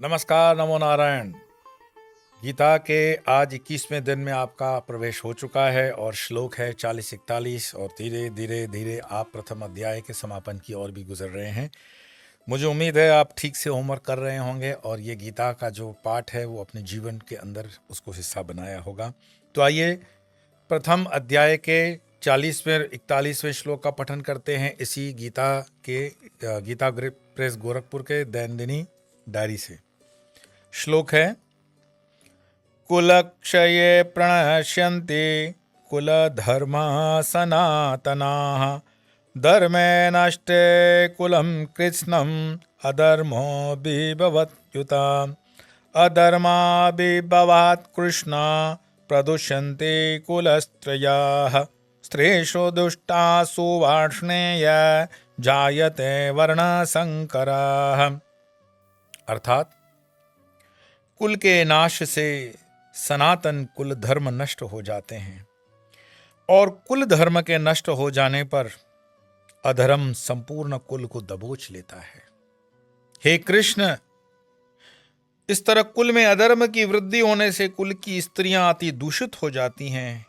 नमस्कार, नमो नारायण। गीता के आज 21वें दिन में आपका प्रवेश हो चुका है और श्लोक है 40-41 और धीरे धीरे धीरे आप प्रथम अध्याय के समापन की ओर भी गुजर रहे हैं। मुझे उम्मीद है आप ठीक से होमवर्क कर रहे होंगे और ये गीता का जो पाठ है वो अपने जीवन के अंदर उसको हिस्सा बनाया होगा। तो आइए प्रथम अध्याय के 40वें 41वें श्लोक का पठन करते हैं इसी गीता प्रेस गोरखपुर के दैनंदिनी डायरी से। श्लोक है, कुलक्षये प्रणश्यन्ति कुलधर्मा सनातनाः धर्मे नष्टे कुलं कृत्स्नम् अधर्मो विभवत्युता अधर्माभिभवात् कृष्णा प्रदुष्यन्ते कुलस्त्रयाः स्त्रीषु दुष्टासु वार्ष्णेय जायते वर्णसंकराः। अर्थात कुल के नाश से सनातन कुल धर्म नष्ट हो जाते हैं और कुल धर्म के नष्ट हो जाने पर अधर्म संपूर्ण कुल को दबोच लेता है। हे कृष्ण, इस तरह कुल में अधर्म की वृद्धि होने से कुल की स्त्रियां अति दूषित हो जाती हैं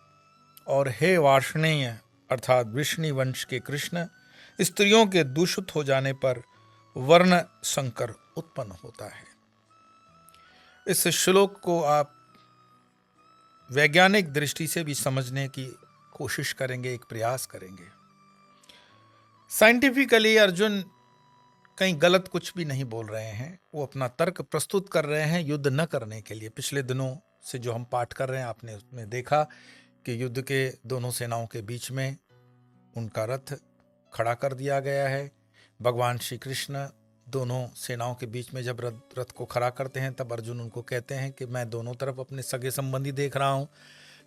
और हे वार्ष्णेय अर्थात वृष्णि वंश के कृष्ण, स्त्रियों के दूषित हो जाने पर वर्ण संकर उत्पन्न होता है। इस श्लोक को आप वैज्ञानिक दृष्टि से भी समझने की कोशिश करेंगे, एक प्रयास करेंगे। साइंटिफिकली अर्जुन कहीं गलत कुछ भी नहीं बोल रहे हैं, वो अपना तर्क प्रस्तुत कर रहे हैं युद्ध न करने के लिए। पिछले दिनों से जो हम पाठ कर रहे हैं आपने उसमें देखा कि युद्ध के दोनों सेनाओं के बीच में उनका रथ खड़ा कर दिया गया है। भगवान श्री कृष्ण दोनों सेनाओं के बीच में जब रथ को खड़ा करते हैं तब अर्जुन उनको कहते हैं कि मैं दोनों तरफ अपने सगे संबंधी देख रहा हूँ,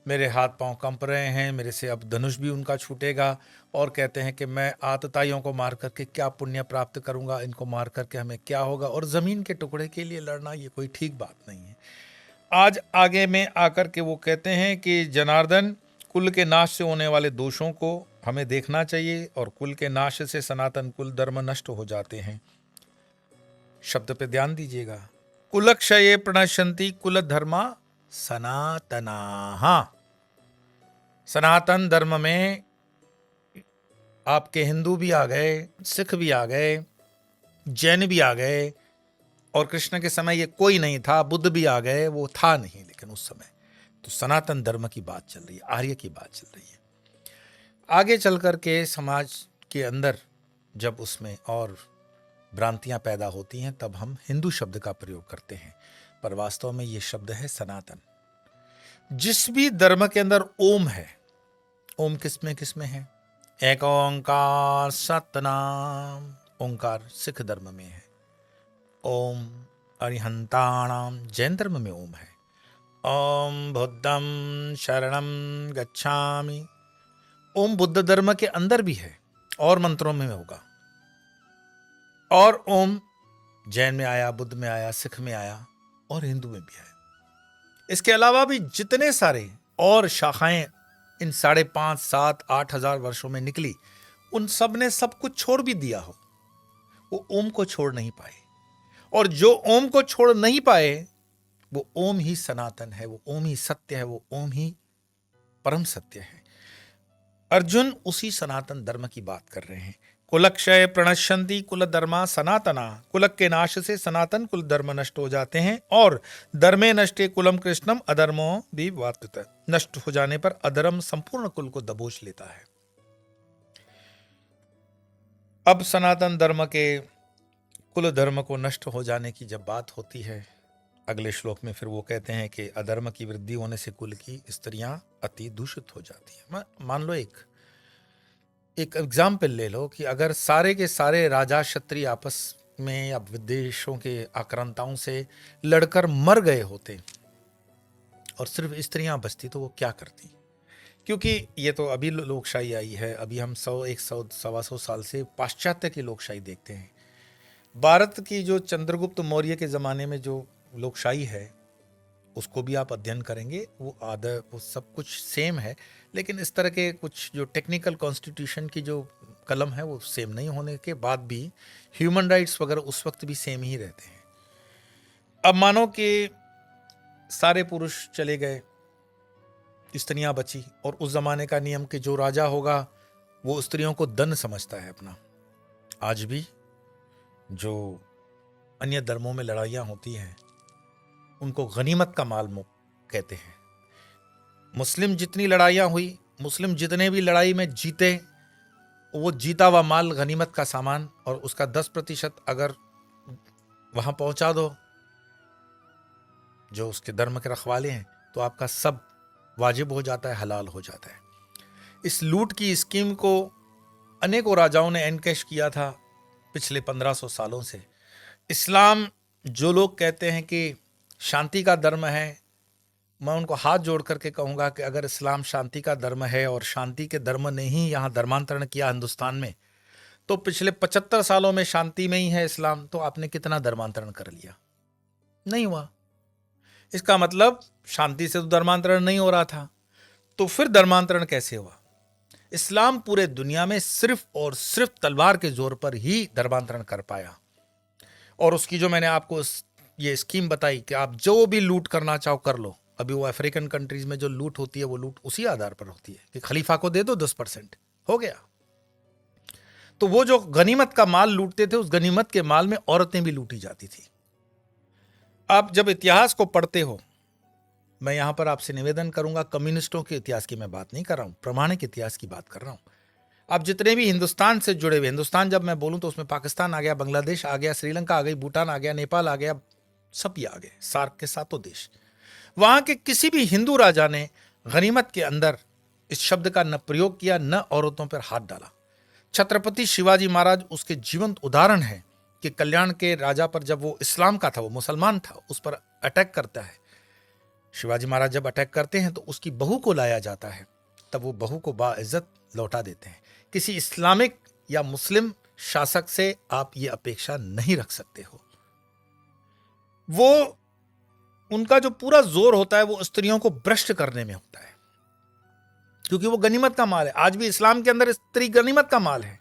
मेरे हाथ पांव कंप रहे हैं, मेरे से अब धनुष भी उनका छूटेगा। और कहते हैं कि मैं आतताइयों को मार करके क्या पुण्य प्राप्त करूंगा, इनको मार करके हमें क्या होगा, और ज़मीन के टुकड़े के लिए लड़ना ये कोई ठीक बात नहीं है। आज आगे में आकर के वो कहते हैं कि जनार्दन, कुल के नाश से होने वाले दोषों को हमें देखना चाहिए और कुल के नाश से सनातन कुल धर्म नष्ट हो जाते हैं। शब्द पे ध्यान दीजिएगा। कुलक्षये प्रणश्यन्ति कुल धर्मा सनातनाः। सनातन धर्म में आपके हिंदू भी आ गए, सिख भी आ गए, जैन भी आ गए, और कृष्ण के समय ये कोई नहीं था, बुद्ध भी आ गए, वो था नहीं लेकिन उस समय। तो सनातन धर्म की बात चल रही है, आर्य की बात चल रही है। आगे चल कर के समाज के अंदर जब उसमें और भ्रांतियां पैदा होती हैं तब हम हिंदू शब्द का प्रयोग करते हैं, पर वास्तव में ये शब्द है सनातन। जिस भी धर्म के अंदर ओम है, ओम किसमें है? एक ओंकार सतनाम, ओंकार सिख धर्म में है। ओम अरिहंताणाम जैन धर्म में ओम है। ओम बुद्धम शरणम गच्छामि, ओम बुद्ध धर्म के अंदर भी है और मंत्रों में होगा। और ओम जैन में आया, बुद्ध में आया, सिख में आया और हिंदू में भी आया। इसके अलावा भी जितने सारे और शाखाएं इन 5,500, 7,000, 8,000 वर्षों में निकली, उन सब ने सब कुछ छोड़ भी दिया हो, वो ओम को छोड़ नहीं पाए। और जो ओम को छोड़ नहीं पाए वो ओम ही सनातन है, वो ओम ही सत्य है, वो ओम ही परम सत्य है। अर्जुन उसी सनातन धर्म की बात कर रहे हैं। कुलक्षय प्रणश्यन्ति कुल धर्मा सनातना, कुलक के नाश से सनातन कुल धर्म नष्ट हो जाते हैं और धर्मे नष्टे कुलम कृष्णम अधर्मो विवर्तते, नष्ट हो जाने पर अधर्म संपूर्ण कुल को दबोच लेता है। अब सनातन धर्म के कुल धर्म को नष्ट हो जाने की जब बात होती है, अगले श्लोक में फिर वो कहते हैं कि अधर्म की वृद्धि होने से कुल की स्त्रियां अति दूषित हो जाती हैं। मान लो एक एग्जाम्पल ले लो कि अगर सारे के सारे राजा क्षत्रिय आपस में या विदेशों के आक्रांताओं से लड़कर मर गए होते और सिर्फ स्त्रियां बचती, तो वो क्या करती? क्योंकि ये तो अभी लोकशाही आई है, अभी हम 100, 100, 125 साल से पाश्चात्य की लोकशाही देखते हैं। भारत की जो चंद्रगुप्त मौर्य के ज़माने में जो लोकशाही है उसको भी आप अध्ययन करेंगे, वो सब कुछ सेम है, लेकिन इस तरह के कुछ जो टेक्निकल कॉन्स्टिट्यूशन की जो कलम है वो सेम नहीं होने के बाद भी ह्यूमन राइट्स वगैरह उस वक्त भी सेम ही रहते हैं। अब मानो कि सारे पुरुष चले गए, स्त्रियां बची, और उस जमाने का नियम कि जो राजा होगा वो स्त्रियों को धन समझता है अपना। आज भी जो अन्य धर्मों में लड़ाइयां होती हैं उनको गनीमत का माल कहते हैं। मुस्लिम जितनी लड़ाइयां हुई, मुस्लिम जितने भी लड़ाई में जीते, वो जीता हुआ माल गनीमत का सामान, और उसका 10% अगर वहां पहुंचा दो जो उसके धर्म के रखवाले हैं, तो आपका सब वाजिब हो जाता है, हलाल हो जाता है। इस लूट की स्कीम को अनेकों राजाओं ने एनकैश किया था पिछले 1500 सालों से। इस्लाम, जो लोग कहते हैं कि शांति का धर्म है, मैं उनको हाथ जोड़ करके कहूंगा कि अगर इस्लाम शांति का धर्म है और शांति के धर्म ने ही यहाँ धर्मांतरण किया हिंदुस्तान में, तो पिछले 75 सालों में शांति में ही है इस्लाम, तो आपने कितना धर्मांतरण कर लिया? नहीं हुआ। इसका मतलब शांति से तो धर्मांतरण नहीं हो रहा था, तो फिर धर्मांतरण कैसे हुआ? इस्लाम पूरे दुनिया में सिर्फ और सिर्फ तलवार के जोर पर ही धर्मांतरण कर पाया। और उसकी जो मैंने आपको ये स्कीम बताई कि आप जो भी लूट करना चाहो कर लो। अभी वो अफ्रीकन कंट्रीज में जो लूट होती है वो लूट उसी आधार पर होती है कि खलीफा को दे दो 10%, हो गया। तो वो जो गनीमत का माल लूटते थे, उस गनीमत के माल में औरतें भी लूटी जाती थी। आप जब इतिहास को पढ़ते हो, मैं यहां पर आपसे निवेदन करूंगा, कम्युनिस्टों के इतिहास की मैं बात नहीं कर रहा हूं, प्रमाणिक इतिहास की बात कर रहा हूं। आप जितने भी हिंदुस्तान से जुड़े हुए, हिंदुस्तान जब मैं बोलूं तो उसमें पाकिस्तान आ गया, बांग्लादेश आ गया, श्रीलंका आ गई, भूटान आ गया, नेपाल आ गया, सब ये आ गए, सार्क के 7 देश। वहां के किसी भी हिंदू राजा ने गनीमत के अंदर इस शब्द का न प्रयोग किया, न औरतों पर हाथ डाला। छत्रपति शिवाजी महाराज उसके जीवंत उदाहरण है कि कल्याण के राजा पर जब वो इस्लाम का था, वो मुसलमान था, उस पर अटैक करता है। शिवाजी महाराज जब अटैक करते हैं तो उसकी बहू को लाया जाता है, तब वो बहू को बाइज्जत लौटा देते हैं। किसी इस्लामिक या मुस्लिम शासक से आप ये अपेक्षा नहीं रख सकते हो। वो उनका जो पूरा जोर होता है वो स्त्रियों को भ्रष्ट करने में होता है, क्योंकि वो गनीमत का माल है। आज भी इस्लाम के अंदर स्त्री गनीमत का माल है।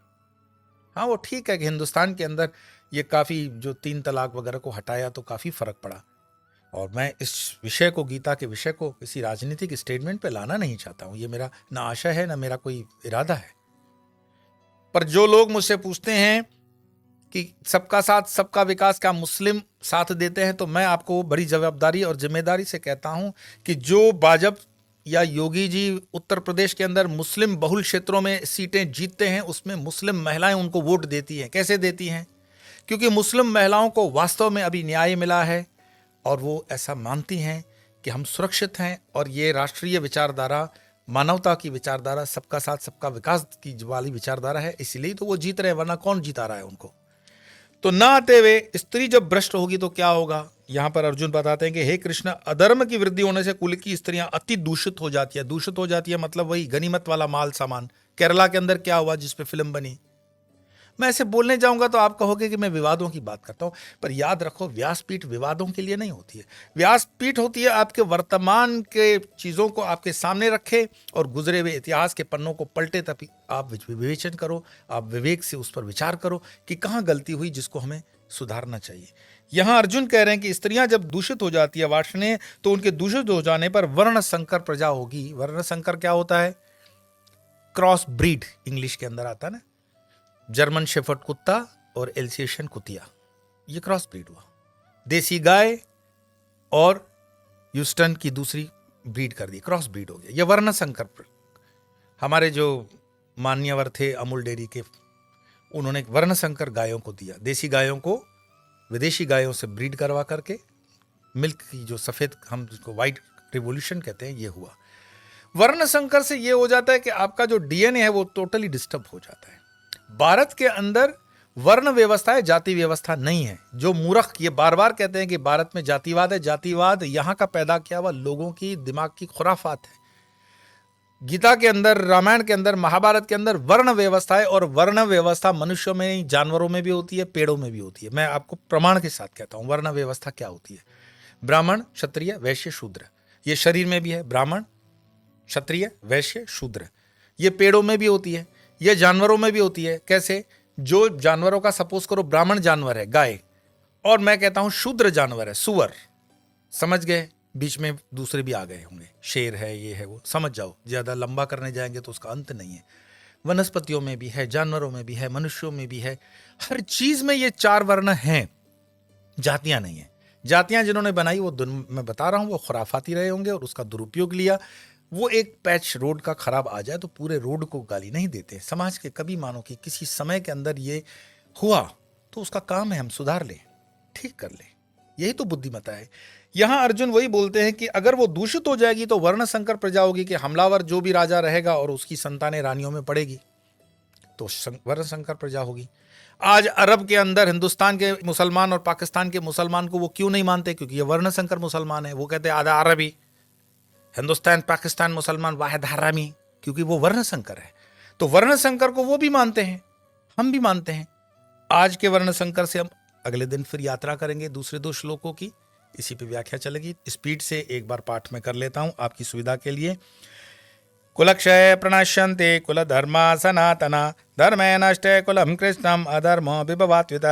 हाँ, वो ठीक है कि हिंदुस्तान के अंदर ये काफी जो 3 तलाक वगैरह को हटाया तो काफी फर्क पड़ा, और मैं इस विषय को, गीता के विषय को किसी राजनीतिक स्टेटमेंट पे लाना नहीं चाहता हूं। ये मेरा ना आशा है, ना मेरा कोई इरादा है। पर जो लोग मुझसे पूछते हैं कि सबका साथ सबका विकास, क्या मुस्लिम साथ देते हैं, तो मैं आपको बड़ी जवाबदारी और जिम्मेदारी से कहता हूं कि जो भाजपा या योगी जी उत्तर प्रदेश के अंदर मुस्लिम बहुल क्षेत्रों में सीटें जीतते हैं, उसमें मुस्लिम महिलाएं उनको वोट देती हैं। कैसे देती हैं? क्योंकि मुस्लिम महिलाओं को वास्तव में अभी न्याय मिला है और वो ऐसा मानती हैं कि हम सुरक्षित हैं, और ये राष्ट्रीय विचारधारा, मानवता की विचारधारा, सबका साथ सबका विकास की वाली विचारधारा है, इसलिए तो वो जीत रहे हैं, वरना कौन जीता रहा है उनको? तो ना आते हुए स्त्री जब भ्रष्ट होगी तो क्या होगा? यहां पर अर्जुन बताते हैं कि हे कृष्ण, अधर्म की वृद्धि होने से कुल की स्त्रियां अति दूषित हो जाती है। दूषित हो जाती है मतलब वही गनीमत वाला माल सामान। केरला के अंदर क्या हुआ जिस पे फिल्म बनी? मैं ऐसे बोलने जाऊंगा तो आप कहोगे कि मैं विवादों की बात करता हूं, पर याद रखो, व्यासपीठ विवादों के लिए नहीं होती है। व्यासपीठ होती है आपके वर्तमान के चीजों को आपके सामने रखे और गुजरे हुए इतिहास के पन्नों को पलटे, तभी आप विवेचन करो, आप विवेक से उस पर विचार करो कि कहां गलती हुई जिसको हमें सुधारना चाहिए। यहां अर्जुन कह रहे हैं कि स्त्रियां जब दूषित हो जाती है वासने, तो उनके दूषित हो जाने पर वर्ण संकर प्रजा होगी। वर्ण संकर क्या होता है? क्रॉस ब्रीड इंग्लिश के अंदर आता है ना, जर्मन शेफर्ड कुत्ता और एल्सेशियन कुतिया, ये क्रॉस ब्रीड हुआ। देसी गाय और ह्यूस्टन की दूसरी ब्रीड कर दी, क्रॉस ब्रीड हो गया, ये वर्ण संकर। हमारे जो मान्यवर थे अमूल डेयरी के, उन्होंने वर्ण संकर गायों को दिया, देसी गायों को विदेशी गायों से ब्रीड करवा करके मिल्क की जो सफेद, हम जिसको व्हाइट रिवोल्यूशन कहते हैं, ये हुआ। वर्ण संकर से ये हो जाता है कि आपका जो डीएनए है वो टोटली डिस्टर्ब हो जाता है। भारत के अंदर वर्ण व्यवस्था है, जाति व्यवस्था नहीं है। जो मूर्ख ये बार बार कहते हैं कि भारत में जातिवाद है, जातिवाद यहां का पैदा किया हुआ लोगों की दिमाग की खुराफात है। गीता के अंदर, रामायण के अंदर, महाभारत के अंदर वर्ण व्यवस्था है, और वर्ण व्यवस्था मनुष्यों में नहीं, जानवरों में भी होती है, पेड़ों में भी होती है। मैं आपको प्रमाण के साथ कहता हूं वर्ण व्यवस्था क्या होती है। ब्राह्मण, क्षत्रिय, वैश्य, शूद्र, ये शरीर में भी है, ब्राह्मण, क्षत्रिय, वैश्य, शूद्र। ये पेड़ों में भी होती है, ये जानवरों में भी होती है। कैसे? जो जानवरों का सपोज करो ब्राह्मण जानवर है गाय, और मैं कहता हूं शूद्र जानवर है, सुअर, समझ गए? बीच में दूसरे भी आ गए होंगे, शेर है, ये है वो, समझ जाओ। ज्यादा लंबा करने जाएंगे तो उसका अंत नहीं है। वनस्पतियों में भी है, जानवरों में भी है, मनुष्यों में भी है, हर चीज में ये 4 वर्ण हैं, जातियां नहीं है। जातियां जिन्होंने बनाई वो मैं बता रहा हूं वो खुराफाती रहे होंगे और उसका दुरुपयोग लिया। वो एक पैच रोड का खराब आ जाए तो पूरे रोड को गाली नहीं देते। समाज के कभी मानो कि किसी समय के अंदर ये हुआ तो उसका काम है हम सुधार लें, ठीक कर लें, यही तो बुद्धिमत्ता है। यहां अर्जुन वही बोलते हैं कि अगर वो दूषित हो जाएगी तो वर्ण संकर प्रजा होगी, कि हमलावर जो भी राजा रहेगा और उसकी संतानें रानियों में पड़ेगी तो वर्ण संकर प्रजा होगी। आज अरब के अंदर हिंदुस्तान के मुसलमान और पाकिस्तान के मुसलमान को वो क्यों नहीं मानते? क्योंकि ये वर्ण संकर मुसलमान है। वो कहते हैं आधा अरबी, हिंदुस्तान पाकिस्तान मुसलमान वाहिद हरामी, क्योंकि वो वर्ण संकर है। तो वर्ण संकर को वो भी मानते हैं, हम भी मानते हैं। आज के वर्ण संकर से हम अगले दिन फिर यात्रा करेंगे दूसरे 2 श्लोकों की, इसी पे व्याख्या चलेगी। स्पीड से एक बार पाठ में कर लेता हूं आपकी सुविधा के लिए। कुलक्षय प्रणश्यन्ते कुल धर्मा सनातना, धर्मे नष्टे कुलम कृष्णम, अधर्मो विभवात्युत,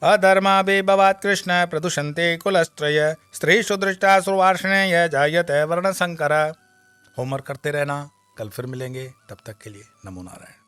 अधर्मा विभवात् कृष्ण, प्रदुषन्ते कुलस्त्रय, स्त्रीषु दृष्टा सुवार्ष्णेय जायते वर्ण संकर। होमवर्क करते रहना, कल फिर मिलेंगे, तब तक के लिए नमो नारायण।